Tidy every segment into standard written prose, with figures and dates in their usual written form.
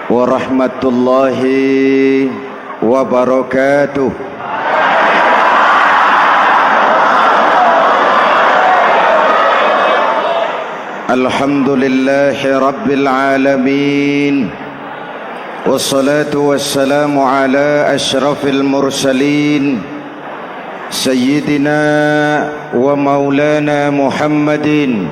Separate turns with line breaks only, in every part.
warahmatullahi wabarakatuh. Alhamdulillahi rabbil alamin, wassalatu wassalamu ala ashrafil mursalin, sayyidina wa maulana Muhammadin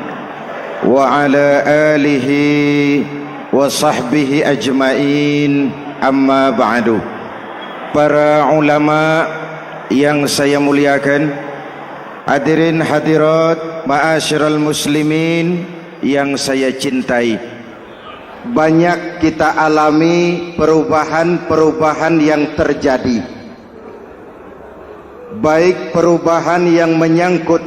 wa ala alihi wa sahbihi ajmain, amma ba'du. Para ulama yang saya muliakan, hadirin hadirat ma'asyiral muslimin yang saya cintai, banyak kita alami perubahan-perubahan yang terjadi, baik perubahan yang menyangkut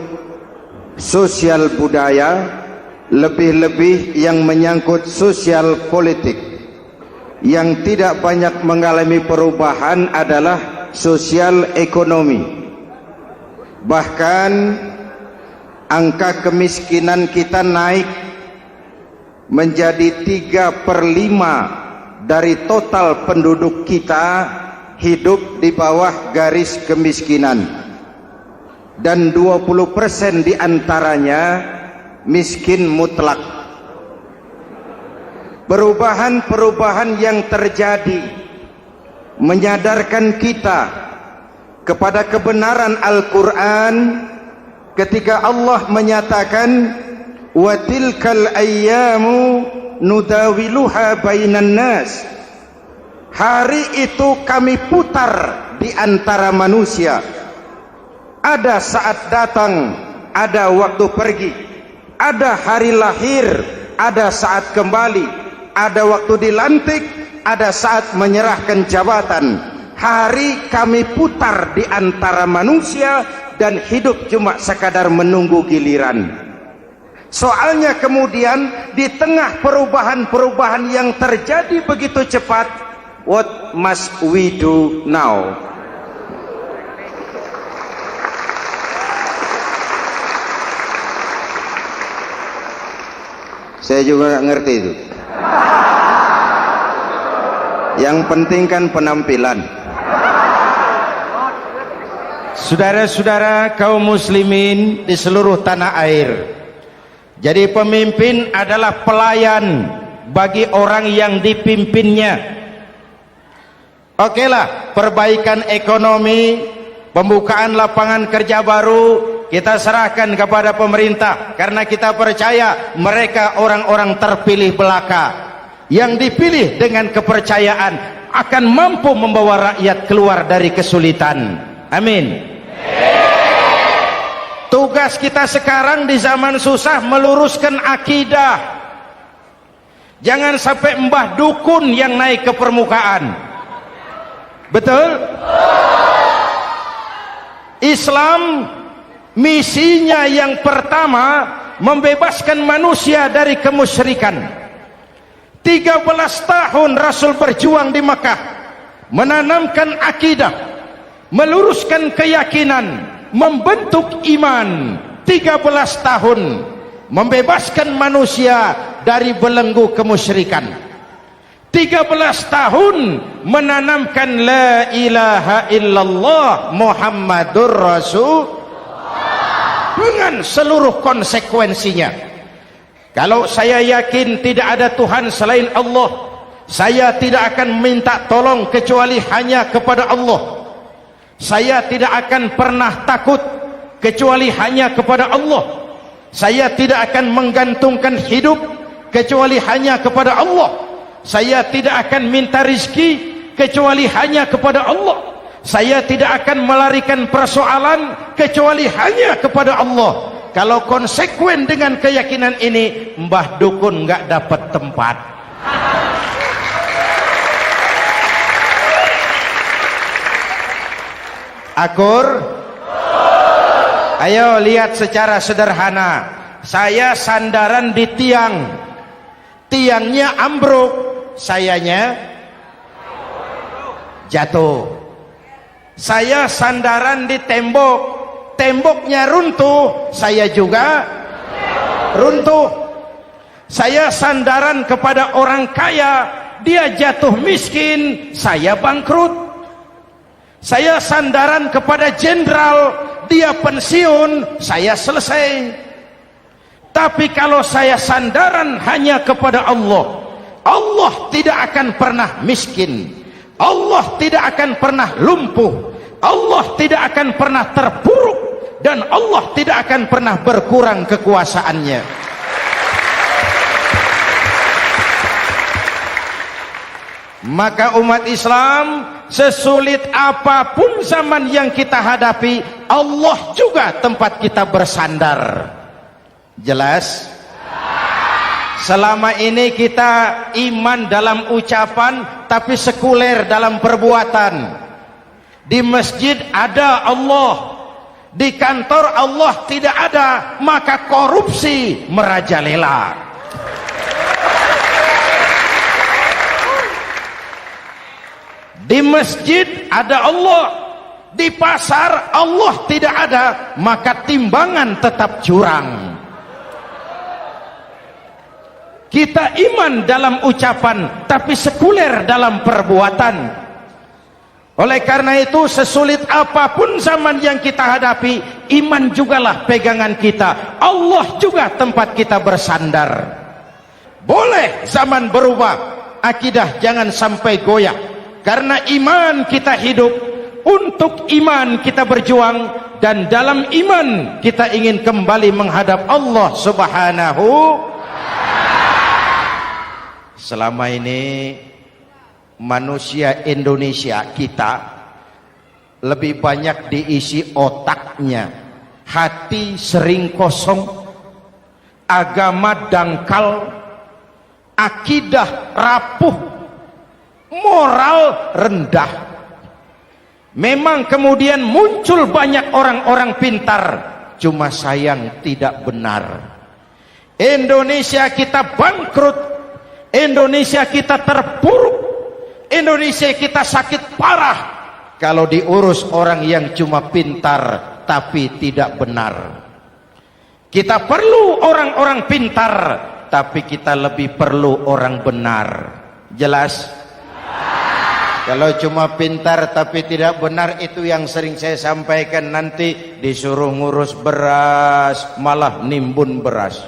sosial budaya, lebih-lebih yang menyangkut sosial politik. Yang tidak banyak mengalami perubahan adalah sosial ekonomi. Bahkan angka kemiskinan kita naik menjadi 3/5 dari total penduduk kita hidup di bawah garis kemiskinan, dan 20% diantaranya miskin mutlak. Perubahan-perubahan yang terjadi menyadarkan kita kepada kebenaran Al-Quran ketika Allah menyatakan wa tilkal ayyamu nudawiluha bainan nas. Hari itu kami putar di antara manusia. Ada saat datang, ada waktu pergi. Ada hari lahir, ada saat kembali. Ada waktu dilantik, ada saat menyerahkan jabatan. Hari kami putar di antara manusia dan hidup cuma sekadar menunggu giliran. Soalnya kemudian di tengah perubahan-perubahan yang terjadi begitu cepat, what must we do now? Saya juga nggak ngerti itu. Yang penting kan penampilan. Saudara-saudara kaum muslimin di seluruh tanah air, jadi pemimpin adalah pelayan bagi orang yang dipimpinnya. Okelah, perbaikan ekonomi, pembukaan lapangan kerja baru kita serahkan kepada pemerintah, karena kita percaya mereka orang-orang terpilih belaka yang dipilih dengan kepercayaan akan mampu membawa rakyat keluar dari kesulitan. Amin. Tugas kita sekarang di zaman susah meluruskan akidah. Jangan sampai mbah dukun yang naik ke permukaan. Betul? Islam misinya yang pertama membebaskan manusia dari kemusyrikan. 13 tahun Rasul berjuang di Makkah, menanamkan akidah, meluruskan keyakinan, membentuk iman. 13 tahun membebaskan manusia dari belenggu kemusyrikan. 13 tahun menanamkan la ilaha illallah Muhammadur Rasul dengan seluruh konsekuensinya. Kalau saya yakin tidak ada Tuhan selain Allah, saya tidak akan minta tolong kecuali hanya kepada Allah. Saya tidak akan pernah takut kecuali hanya kepada Allah. Saya tidak akan menggantungkan hidup kecuali hanya kepada Allah. Saya tidak akan minta rizki kecuali hanya kepada Allah. Saya tidak akan melarikan persoalan kecuali hanya kepada Allah. Kalau konsekuen dengan keyakinan ini, mbah dukun nggak dapat tempat. Akur? Ayo lihat secara sederhana. Saya sandaran di tiang, tiangnya ambruk, sayanya jatuh. Saya sandaran di tembok, temboknya runtuh, saya juga runtuh. Saya sandaran kepada orang kaya, dia jatuh miskin, saya bangkrut. Saya sandaran kepada jenderal, dia pensiun, saya selesai. Tapi kalau saya sandaran hanya kepada Allah, Allah tidak akan pernah miskin, Allah tidak akan pernah lumpuh, Allah tidak akan pernah terpuruk, dan Allah tidak akan pernah berkurang kekuasaannya. Maka umat Islam, sesulit apapun zaman yang kita hadapi, Allah juga tempat kita bersandar. Jelas? Selama ini kita iman dalam ucapan, tapi sekuler dalam perbuatan. Di masjid ada Allah, di kantor Allah tidak ada, maka korupsi merajalela. Di masjid ada Allah, di pasar Allah tidak ada, maka timbangan tetap curang. Kita iman dalam ucapan, tapi sekuler dalam perbuatan. Oleh karena itu, sesulit apapun zaman yang kita hadapi, iman jugalah pegangan kita, Allah juga tempat kita bersandar. Boleh zaman berubah, akidah jangan sampai goyah. Karena iman kita hidup, untuk iman kita berjuang, dan dalam iman kita ingin kembali menghadap Allah Subhanahu. Selama ini manusia Indonesia kita lebih banyak diisi otaknya, hati sering kosong, agama dangkal, akidah rapuh, moral rendah. Memang kemudian muncul banyak orang-orang pintar, cuma sayang tidak benar. Indonesia kita bangkrut, Indonesia kita terpuruk, Indonesia kita sakit parah kalau diurus orang yang cuma pintar tapi tidak benar. Kita perlu orang-orang pintar, tapi kita lebih perlu orang benar. Jelas? Kalau cuma pintar tapi tidak benar, itu yang sering saya sampaikan, nanti disuruh ngurus beras malah nimbun beras.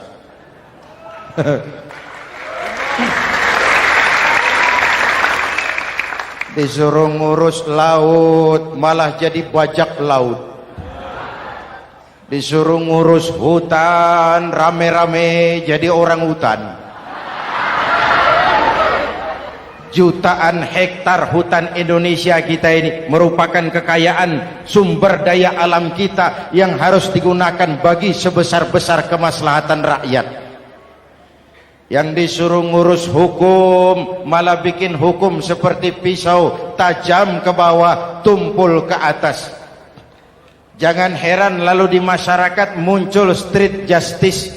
Disuruh ngurus laut malah jadi bajak laut. Disuruh ngurus hutan rame-rame jadi orang hutan. Jutaan hektar hutan Indonesia kita ini merupakan kekayaan sumber daya alam kita yang harus digunakan bagi sebesar-besar kemaslahatan rakyat. Yang disuruh ngurus hukum malah bikin hukum seperti pisau, tajam ke bawah, tumpul ke atas. Jangan heran lalu di masyarakat muncul street justice,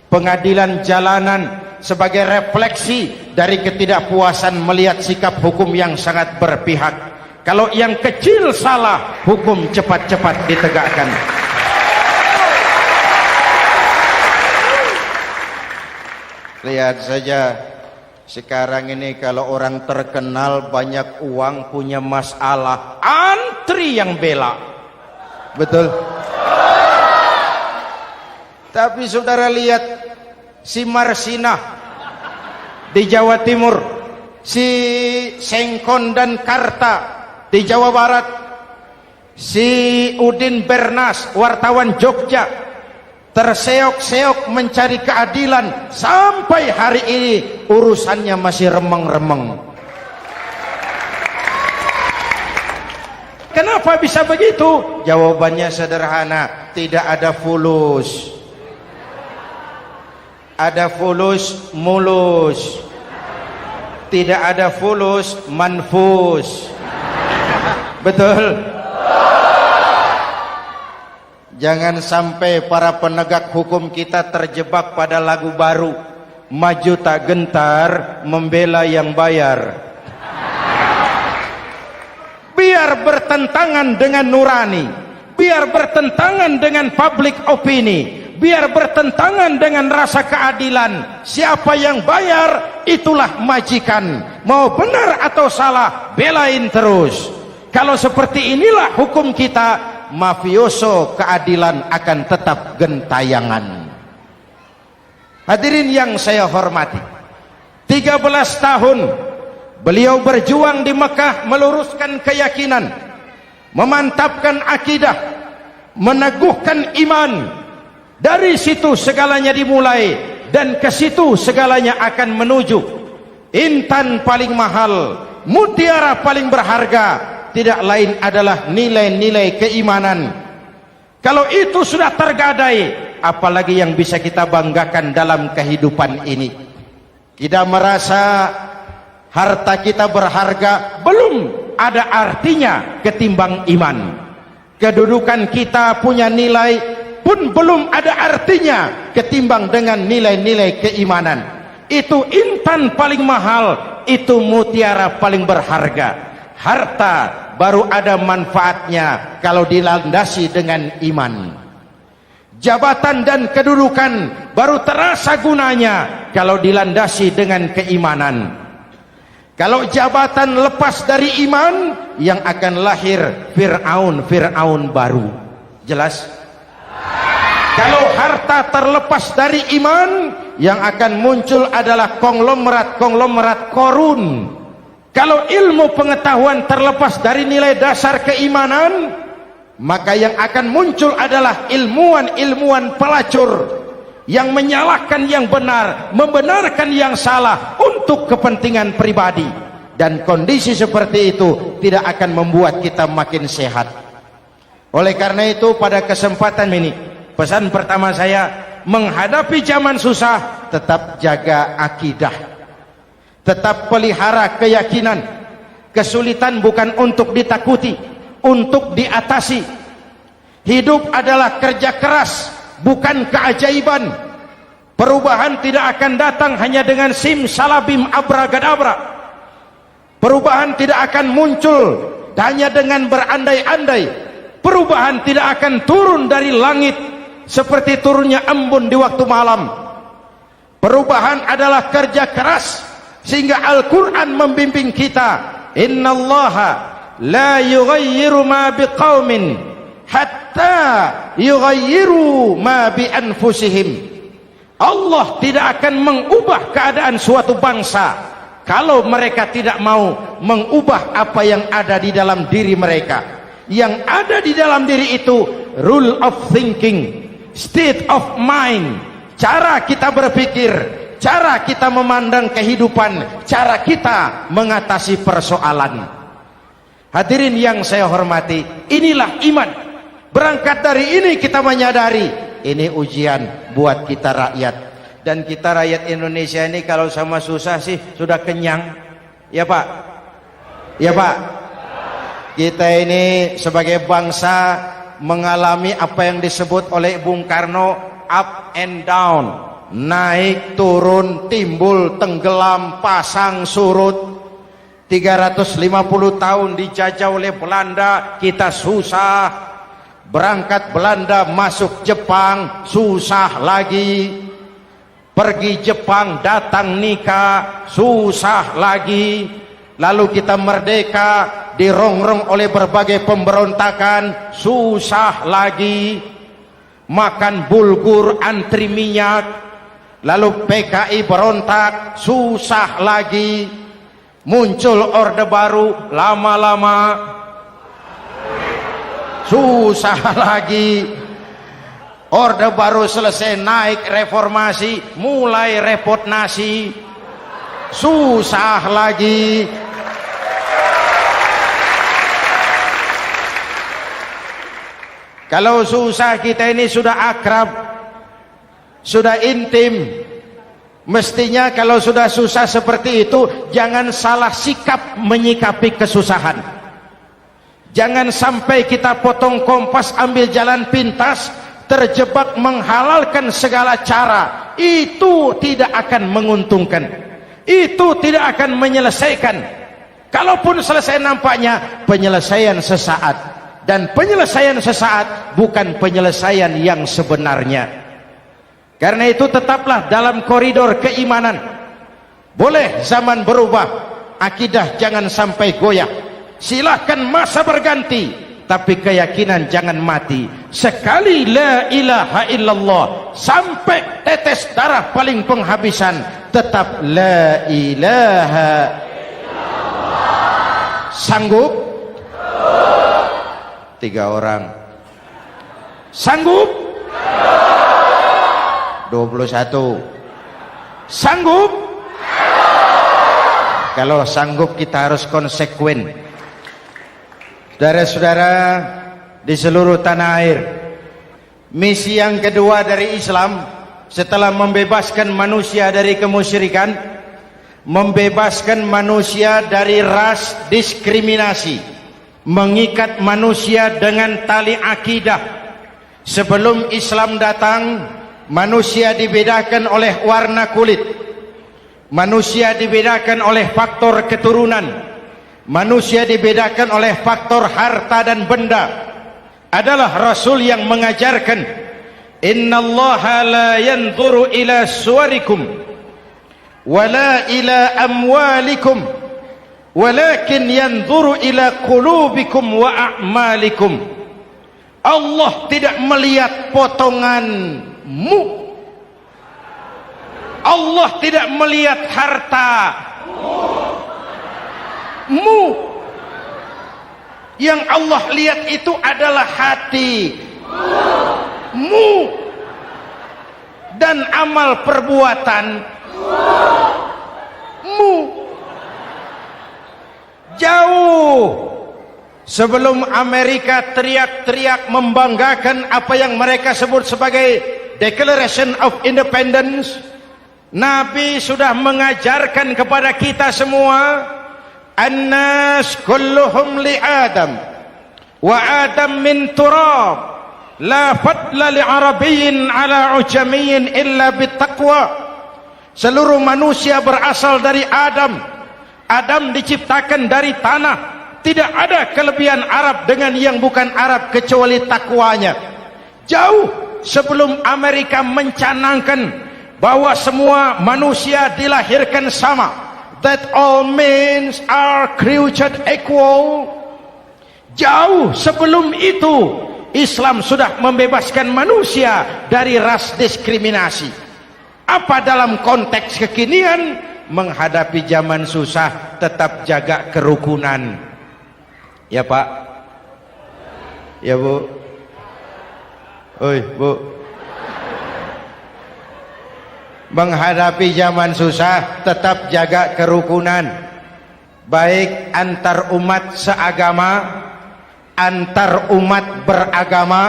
pengadilan jalanan, sebagai refleksi dari ketidakpuasan melihat sikap hukum yang sangat berpihak. Kalau yang kecil salah, hukum cepat-cepat ditegakkan. Lihat saja sekarang ini, kalau orang terkenal banyak uang, punya masalah, antri yang bela. Betul? Tapi saudara lihat si Marsinah di Jawa Timur, si Sengkon dan Karta di Jawa Barat, si Udin Bernas wartawan Jogja, terseok-seok mencari keadilan, sampai hari ini urusannya masih remeng-remeng. Kenapa bisa begitu? Jawabannya sederhana, tidak ada fulus. Ada fulus mulus, tidak ada fulus manfus. Betul? Jangan sampai para penegak hukum kita terjebak pada lagu baru, maju tak gentar membela yang bayar. Biar bertentangan dengan nurani, biar bertentangan dengan public opini, biar bertentangan dengan rasa keadilan. Siapa yang bayar, itulah majikan. Mau benar atau salah, belain terus. Kalau seperti inilah hukum kita, mafioso keadilan akan tetap gentayangan. Hadirin yang saya hormati, 13 tahun beliau berjuang di Mekah, meluruskan keyakinan, memantapkan akidah, meneguhkan iman. Dari situ segalanya dimulai, dan ke situ segalanya akan menuju. Intan paling mahal, mutiara paling berharga, tidak lain adalah nilai-nilai keimanan. Kalau itu sudah tergadai, apalagi yang bisa kita banggakan dalam kehidupan ini? Kita merasa harta kita berharga, belum ada artinya ketimbang iman. Kedudukan kita punya nilai pun belum ada artinya ketimbang dengan nilai-nilai keimanan. Itu intan paling mahal, itu mutiara paling berharga. Harta baru ada manfaatnya kalau dilandasi dengan iman. Jabatan dan kedudukan baru terasa gunanya kalau dilandasi dengan keimanan. Kalau jabatan lepas dari iman, yang akan lahir Fir'aun baru. Jelas? Kalau harta terlepas dari iman, yang akan muncul adalah konglomerat korun. Kalau ilmu pengetahuan terlepas dari nilai dasar keimanan, maka yang akan muncul adalah ilmuwan pelacur yang menyalahkan yang benar, membenarkan yang salah untuk kepentingan pribadi. Dan kondisi seperti itu tidak akan membuat kita makin sehat. Oleh karena itu, pada kesempatan ini, pesan pertama saya, menghadapi zaman susah, tetap jaga akidah, tetap pelihara keyakinan. Kesulitan bukan untuk ditakuti, untuk diatasi. Hidup adalah kerja keras, bukan keajaiban. Perubahan tidak akan datang hanya dengan simsalabim abragadabra. Perubahan tidak akan muncul hanya dengan berandai-andai. Perubahan tidak akan turun dari langit seperti turunnya embun di waktu malam. Perubahan adalah kerja keras, sehingga Al-Quran membimbing kita, innallaha la yughayyiru ma biqaumin hatta yughayyiru ma bi anfusihim. Allah tidak akan mengubah keadaan suatu bangsa kalau mereka tidak mau mengubah apa yang ada di dalam diri mereka. Yang ada di dalam diri itu rule of thinking, state of mind, cara kita berpikir, cara kita memandang kehidupan, cara kita mengatasi persoalan. Hadirin yang saya hormati, inilah iman. Berangkat dari ini kita menyadari, ini ujian buat kita rakyat. Dan kita rakyat Indonesia ini kalau sama susah sih sudah kenyang. Ya Pak? Ya Pak? Kita ini sebagai bangsa mengalami apa yang disebut oleh Bung Karno up and down, naik turun, timbul tenggelam, pasang surut. 350 tahun dijajah oleh Belanda, kita susah. Berangkat Belanda masuk Jepang, susah lagi. Pergi Jepang, datang nikah, susah lagi. Lalu kita merdeka, dirongrong oleh berbagai pemberontakan, susah lagi. Makan bulgur, antri minyak. Lalu PKI berontak, susah lagi. Muncul orde baru, lama-lama susah lagi. Orde baru selesai, naik reformasi, mulai repot nasi, susah lagi. Kalau susah kita ini sudah akrab, sudah intim. Mestinya kalau sudah susah seperti itu, jangan salah sikap menyikapi kesusahan. Jangan sampai kita potong kompas, ambil jalan pintas, terjebak menghalalkan segala cara. Itu tidak akan menguntungkan, itu tidak akan menyelesaikan. Kalaupun selesai, nampaknya penyelesaian sesaat, dan penyelesaian sesaat bukan penyelesaian yang sebenarnya. Karena itu tetaplah dalam koridor keimanan. Boleh zaman berubah, akidah jangan sampai goyah. Silahkan masa berganti, tapi keyakinan jangan mati. Sekali la ilaha illallah sampai tetes darah paling penghabisan, tetap la ilaha illallah. Sanggup? 3 orang. Sanggup? 21. Sanggup? Kalau sanggup kita harus konsekuen. Saudara-saudara di seluruh tanah air, misi yang kedua dari Islam setelah membebaskan manusia dari kemusyrikan, membebaskan manusia dari ras diskriminasi, mengikat manusia dengan tali akidah. Sebelum Islam datang, manusia dibedakan oleh warna kulit, manusia dibedakan oleh faktor keturunan, manusia dibedakan oleh faktor harta dan benda. Adalah Rasul yang mengajarkan, innallaha la yanzuru ila suwarikum wala ila amwalikum walakin yanzuru ila qulubikum wa a'malikum. Allah tidak melihat potonganmu, Allah tidak melihat hartamu. Yang Allah lihat itu adalah hatimu dan amal perbuatanmu. Jauh sebelum Amerika teriak-teriak membanggakan apa yang mereka sebut sebagai Declaration of Independence, Nabi sudah mengajarkan kepada kita semua, annas kulluhum li Adam wa Adam min turab la fadla li arabiyyin ala ujamiyyin illa bittaqwa. Seluruh manusia berasal dari Adam. Adam diciptakan dari tanah. Tidak ada kelebihan Arab dengan yang bukan Arab kecuali takwanya. Jauh sebelum Amerika mencanangkan bahwa semua manusia dilahirkan sama, that all men are created equal. Jauh sebelum itu Islam sudah membebaskan manusia dari ras diskriminasi. Apa dalam konteks kekinian menghadapi zaman susah tetap jaga kerukunan? Ya Pak, ya Bu, oi Bu. Menghadapi zaman susah tetap jaga kerukunan, baik antar umat seagama, antar umat beragama,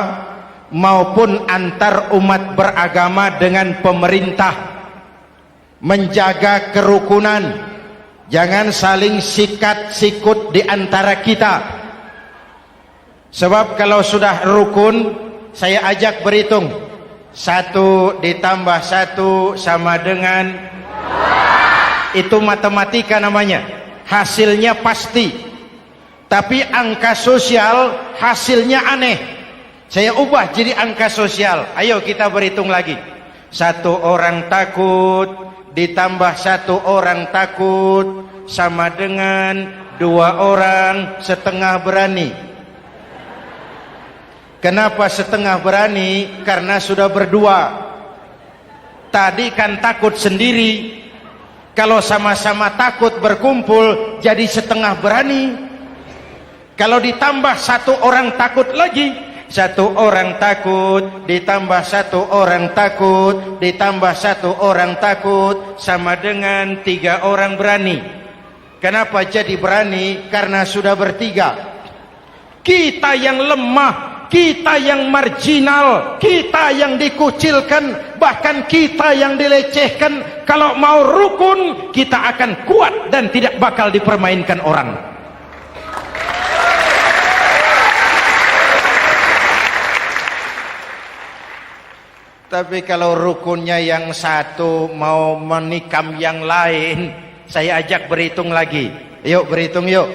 maupun antar umat beragama dengan pemerintah. Menjaga kerukunan, jangan saling sikat sikut di antara kita. Sebab kalau sudah rukun, saya ajak berhitung, 1 ditambah 1 sama dengan, itu matematika namanya, hasilnya pasti. Tapi angka sosial hasilnya aneh. Saya ubah jadi angka sosial. Ayo kita berhitung lagi. 1 orang takut ditambah 1 orang takut sama dengan 2 orang setengah berani. Kenapa setengah berani? Karena sudah berdua. Tadi kan takut sendiri. Kalau sama-sama takut berkumpul jadi setengah berani. Kalau ditambah 1 orang takut lagi, 1 orang takut ditambah 1 orang takut ditambah 1 orang takut sama dengan 3 orang berani. Kenapa jadi berani? Karena sudah bertiga. Kita yang lemah, kita yang marginal, kita yang dikucilkan, bahkan kita yang dilecehkan, kalau mau rukun kita akan kuat dan tidak bakal dipermainkan orang. Tapi kalau rukunnya yang satu mau menikam yang lain, saya ajak berhitung lagi. Yuk berhitung yuk.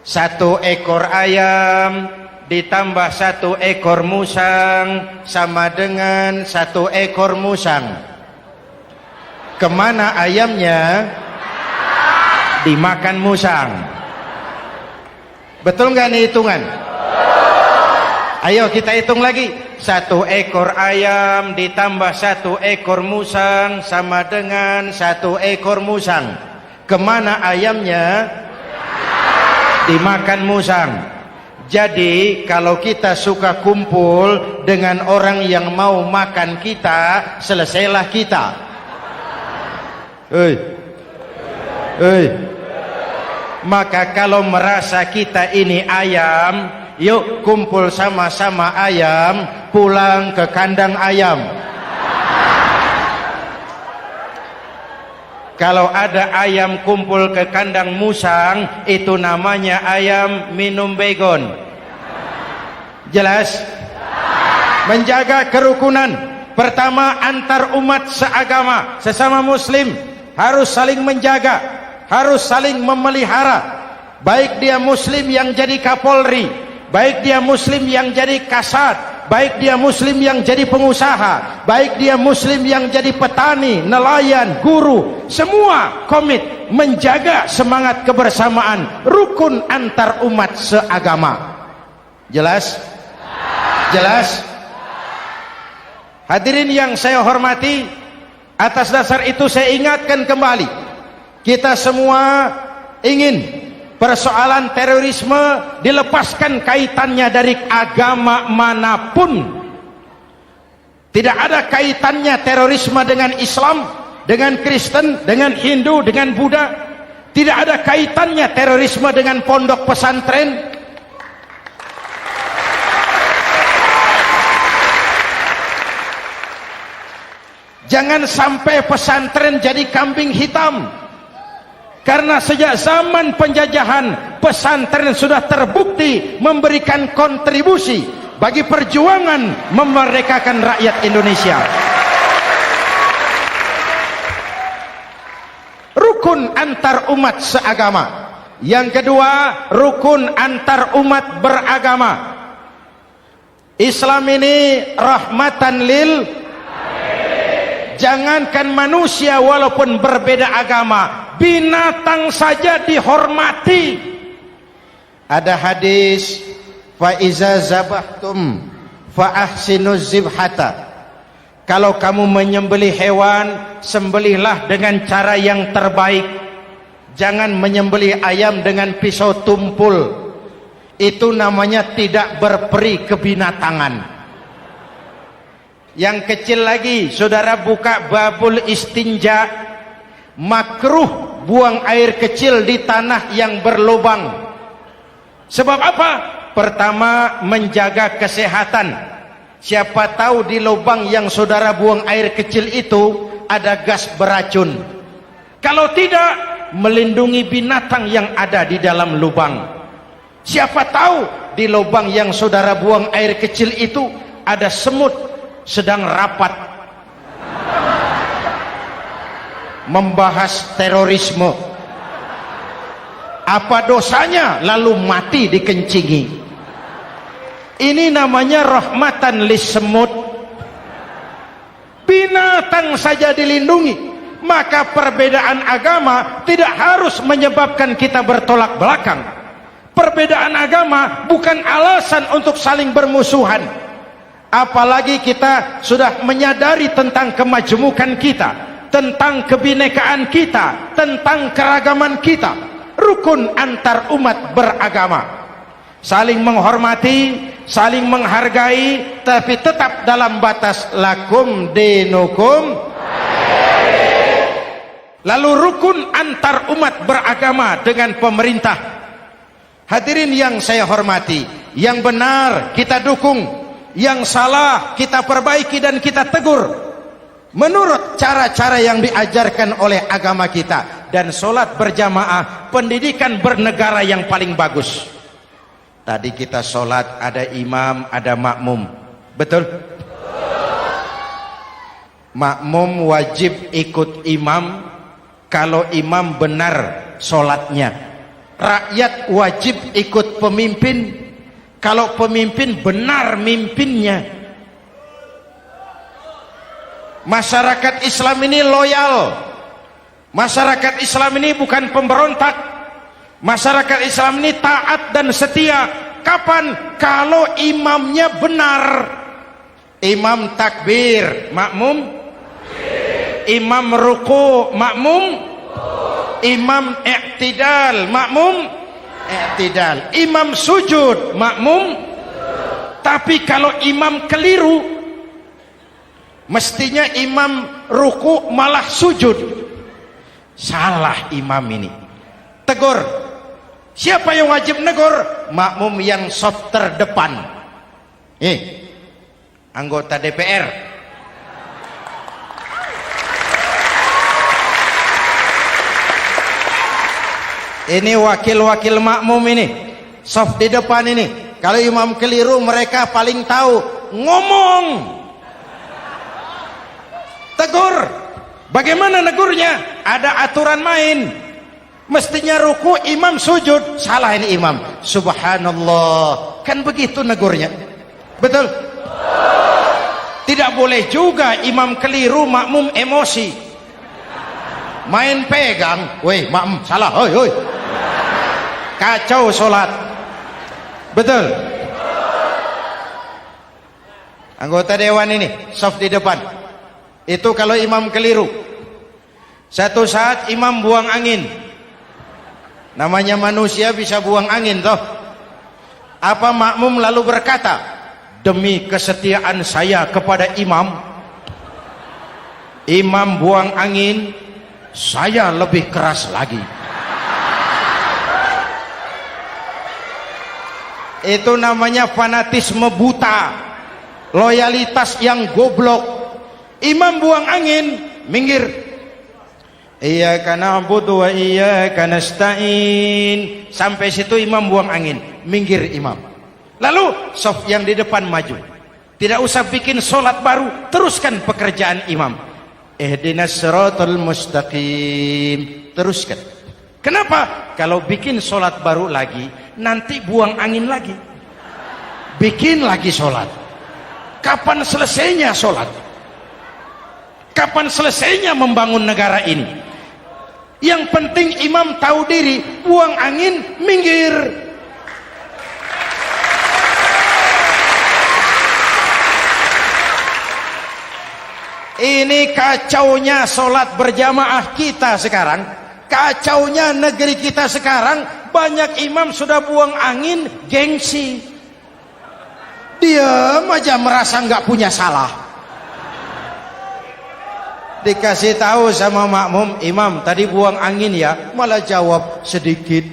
1 ekor ayam ditambah 1 ekor musang sama dengan 1 ekor musang. Kemana ayamnya? Dimakan musang. Betul nggak nih hitungan? Ayo kita hitung lagi. 1 ekor ayam ditambah 1 ekor musang sama dengan 1 ekor musang. Kemana ayamnya? Dimakan musang. Jadi kalau kita suka kumpul dengan orang yang mau makan kita, selesailah kita. Maka kalau merasa kita ini ayam, yuk kumpul sama-sama ayam, pulang ke kandang ayam. Kalau ada ayam kumpul ke kandang musang, itu namanya ayam minum baygon. Jelas? Menjaga kerukunan. Pertama, antar umat seagama, sesama muslim harus saling menjaga, harus saling memelihara. Baik dia muslim yang jadi kapolri, baik dia muslim yang jadi kasat, baik dia muslim yang jadi pengusaha, baik dia muslim yang jadi petani, nelayan, guru, semua komit menjaga semangat kebersamaan, rukun antar umat seagama. Jelas? Jelas? Hadirin yang saya hormati, atas dasar itu saya ingatkan kembali, kita semua ingin persoalan terorisme dilepaskan kaitannya dari agama manapun. Tidak ada kaitannya terorisme dengan Islam, dengan Kristen, dengan Hindu, dengan Buddha. Tidak ada kaitannya terorisme dengan pondok pesantren. Jangan sampai pesantren jadi kambing hitam. Karena sejak zaman penjajahan, pesantren sudah terbukti memberikan kontribusi bagi perjuangan memerdekakan rakyat Indonesia. Rukun antar umat seagama. Yang kedua, rukun antar umat beragama. Islam ini rahmatan lil. Jangankan manusia walaupun berbeda agama, binatang saja dihormati. Ada hadis, fa iza zabahtum fa ahsinuz zibhata. Kalau kamu menyembelih hewan, sembelihlah dengan cara yang terbaik. Jangan menyembelih ayam dengan pisau tumpul. Itu namanya tidak berperi kebinatangan. Yang kecil lagi, saudara buka babul istinja, makruh buang air kecil di tanah yang berlubang. Sebab apa? Pertama, menjaga kesehatan. Siapa tahu di lubang yang saudara buang air kecil itu ada gas beracun. Kalau tidak, melindungi binatang yang ada di dalam lubang. Siapa tahu di lubang yang saudara buang air kecil itu ada semut sedang rapat membahas terorisme. Apa dosanya lalu mati dikencingi? Ini namanya rahmatan lis semut. Binatang saja dilindungi. Maka perbedaan agama tidak harus menyebabkan kita bertolak belakang. Perbedaan agama bukan alasan untuk saling bermusuhan. Apalagi kita sudah menyadari tentang kemajmukan kita, tentang kebinekaan kita, tentang keragaman kita. Rukun antar umat beragama, saling menghormati, saling menghargai, tapi tetap dalam batas lakum dinukum. Lalu rukun antar umat beragama dengan pemerintah. Hadirin yang saya hormati, yang benar kita dukung, yang salah kita perbaiki dan kita tegur menurut cara-cara yang diajarkan oleh agama kita. Dan sholat berjamaah, pendidikan bernegara yang paling bagus. Tadi kita sholat ada imam, ada makmum, betul? Makmum wajib ikut imam kalau imam benar sholatnya. Rakyat wajib ikut pemimpin kalau pemimpin benar mimpinnya. Masyarakat Islam ini loyal. Masyarakat Islam ini bukan pemberontak. Masyarakat Islam ini taat dan setia. Kapan? Kalau imamnya benar. Imam takbir, makmum. Imam ruku, makmum. Imam i'tidal, makmum. I'tidal. Imam sujud, makmum. Tapi kalau imam keliru, mestinya imam ruku malah sujud. Salah imam ini. Tegur. Siapa yang wajib negur? Makmum yang saf terdepan. Anggota DPR. Ini wakil-wakil makmum ini, saf di depan ini. Kalau imam keliru, mereka paling tahu. Ngomong. Tegur. Bagaimana negurnya? Ada aturan main. Mestinya ruku, imam sujud. Salah ini imam. Subhanallah. Kan begitu negurnya. Betul? Tidak boleh juga imam keliru, makmum emosi. Main pegang. Weh, makmum salah. Hoi, hoi. Kacau sholat. Betul? Anggota dewan ini, saf di depan. Itu kalau imam keliru. Satu saat imam buang angin. Namanya manusia bisa buang angin toh. Apa makmum lalu berkata, demi kesetiaan saya kepada imam, imam buang angin, saya lebih keras lagi. Itu namanya fanatisme buta, loyalitas yang goblok. Imam buang angin, minggir. Iyyaka na'budu wa iyyaka nasta'in. Sampai situ imam buang angin, minggir imam. Lalu saf yang di depan maju. Tidak usah bikin solat baru, teruskan pekerjaan imam. Ihdinas siratal mustaqim. Teruskan. Kenapa? Kalau bikin solat baru lagi, nanti buang angin lagi. Bikin lagi solat. Kapan selesainya solat? Kapan selesainya membangun negara ini? Yang penting imam tahu diri, buang angin, minggir. Ini kacaunya solat berjamaah kita sekarang. Kacaunya negeri kita sekarang. Banyak imam sudah buang angin, gengsi. Diam aja merasa nggak punya salah. Dikasih tahu sama makmum, imam tadi buang angin ya, malah jawab sedikit.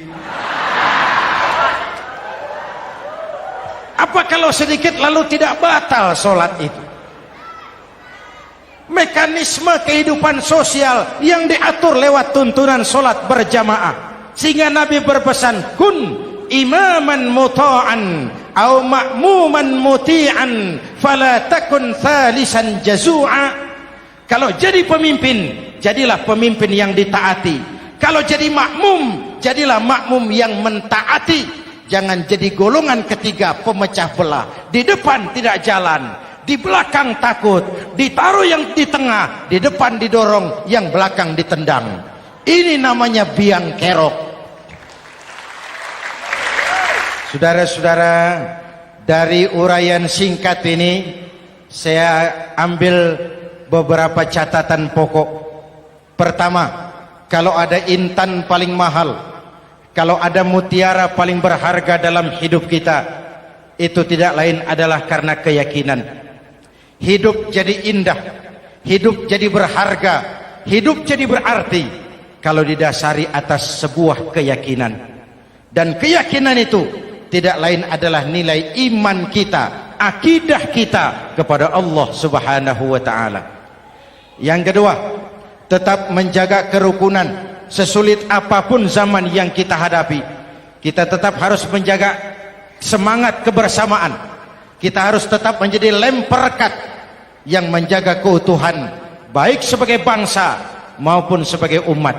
Apa kalau sedikit lalu tidak batal sholat itu? Mekanisme kehidupan sosial yang diatur lewat tuntunan sholat berjamaah. Sehingga Nabi berpesan, kun imaman muta'an au ma'muman muti'an fala takun thalisan jazu'a. Kalau jadi pemimpin, jadilah pemimpin yang ditaati. Kalau jadi makmum, jadilah makmum yang mentaati. Jangan jadi golongan ketiga pemecah belah. Di depan tidak jalan, di belakang takut, ditaruh yang di tengah, di depan didorong, yang belakang ditendang. Ini namanya biang kerok. Saudara-saudara, dari uraian singkat ini saya ambil beberapa catatan pokok. Pertama, kalau ada intan paling mahal, kalau ada mutiara paling berharga dalam hidup kita, itu tidak lain adalah karena keyakinan. Hidup jadi indah, hidup jadi berharga, hidup jadi berarti kalau didasari atas sebuah keyakinan. Dan keyakinan itu tidak lain adalah nilai iman kita, akidah kita kepada Allah Subhanahu wa ta'ala. Yang kedua, tetap menjaga kerukunan. Sesulit apapun zaman yang kita hadapi, kita tetap harus menjaga semangat kebersamaan. Kita harus tetap menjadi lem perekat yang menjaga keutuhan, baik sebagai bangsa maupun sebagai umat.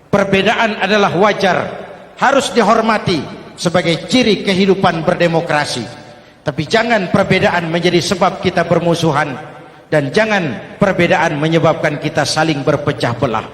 Perbedaan adalah wajar, harus dihormati. sebagai ciri kehidupan berdemokrasi. Tapi jangan perbedaan menjadi sebab kita bermusuhan, dan jangan perbedaan menyebabkan kita saling berpecah belah.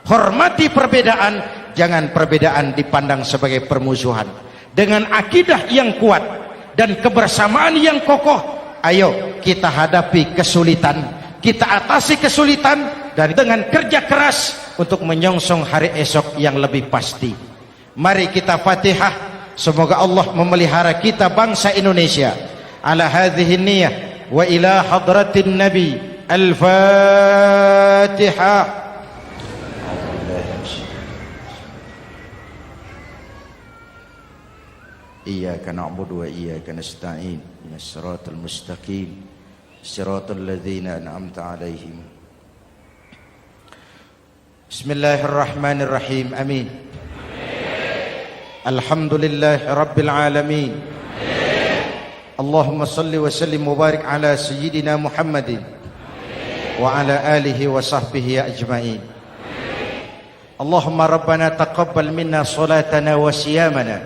Hormati perbedaan, jangan perbedaan dipandang sebagai permusuhan. Dengan akidah yang kuat dan kebersamaan yang kokoh, ayo kita hadapi kesulitan, kita atasi kesulitan, dan dengan kerja keras untuk menyongsong hari esok yang lebih pasti. Mari kita Fatihah, semoga Allah memelihara kita bangsa Indonesia. Ala hadhihi niyah wa ila hadratin Nabi. Al-Fatihah. Iyyaka na'budu wa iyyaka nasta'in. Ihdinas siratal mustaqim. Siratal ladzina an'amta 'alaihim. Bismillahirrahmanirrahim. Amin. Alhamdulillahi rabbil alamin. Allahumma salli wa sallim wa barik ala sayyidina Muhammadin wa ala alihi wa sahbihi ajma'in. Allahumma rabbana taqabbal minna salatana wa siyamana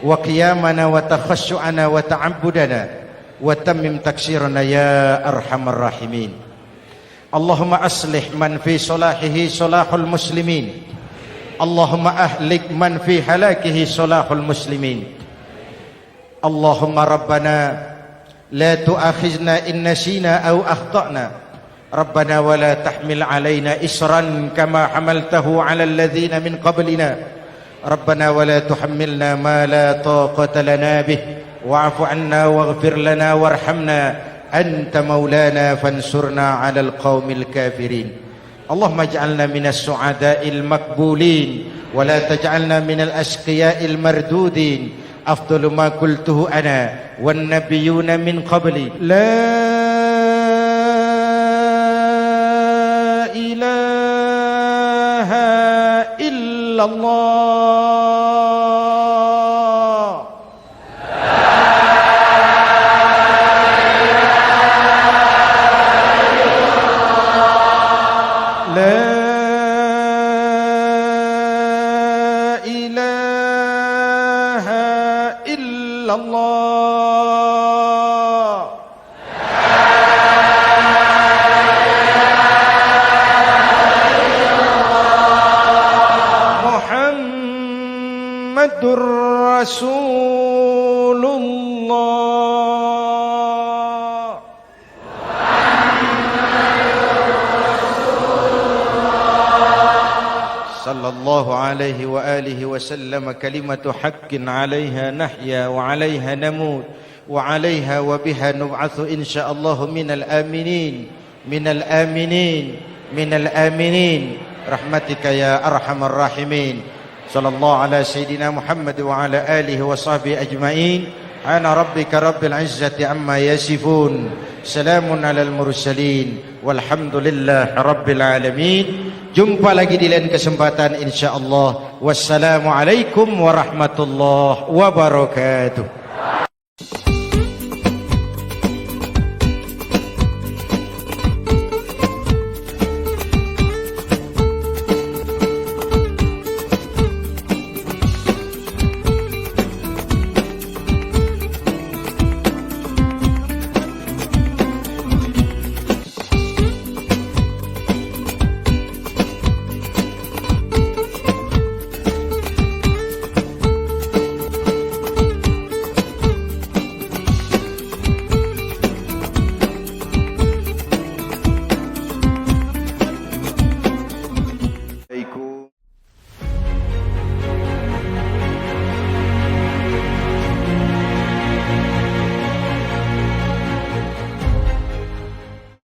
wa qiyamana wa takhassu'ana wa ta'abbudana wa tammim taksirana ya arhamar rahimin. Allahumma aslih man fi salahihi salahul muslimin. Allahumma ahlik man fi halakihi salahul muslimin. Allahumma rabbana la tu'akhizna in nasina aw akhtana. Rabbana wa la tahmil alaina isran kama hamaltahu ala alladhina min qablina. Rabbana wa la tuhammilna ma la taqata lana bih wa'fu 'anna waghfir lana warhamna anta maulana fansurna 'alal qaumil kafirin. Allahumma ij'alna minas su'ada'il maqbulin wa la taj'alna minal ashqiya'il mardudin. Afdalu ma qultuhu ana wan nabiyyuna min qabli. La ilaha illallah. Muhammadur Rasulullah. Sallallahu alaihi wa alihi wa sallam. Kalimatu haqqin 'alaiha nahya wa 'alaiha namut wa 'alaiha wa biha nub'atsu insyaallah minal aminin minal aminin minal aminin rahmatika ya arhamar rahimin. Sallallahu ala sayyidina Muhammad wa ala alihi wa sahbihi ajma'in. Ana rabbika rabbil izzati amma yasifun. Salamun alal mursalin walhamdulillahi rabbil alamin. Jumpa lagi di lain kesempatan insyaallah. Wassalamualaikum warahmatullahi wabarakatuh.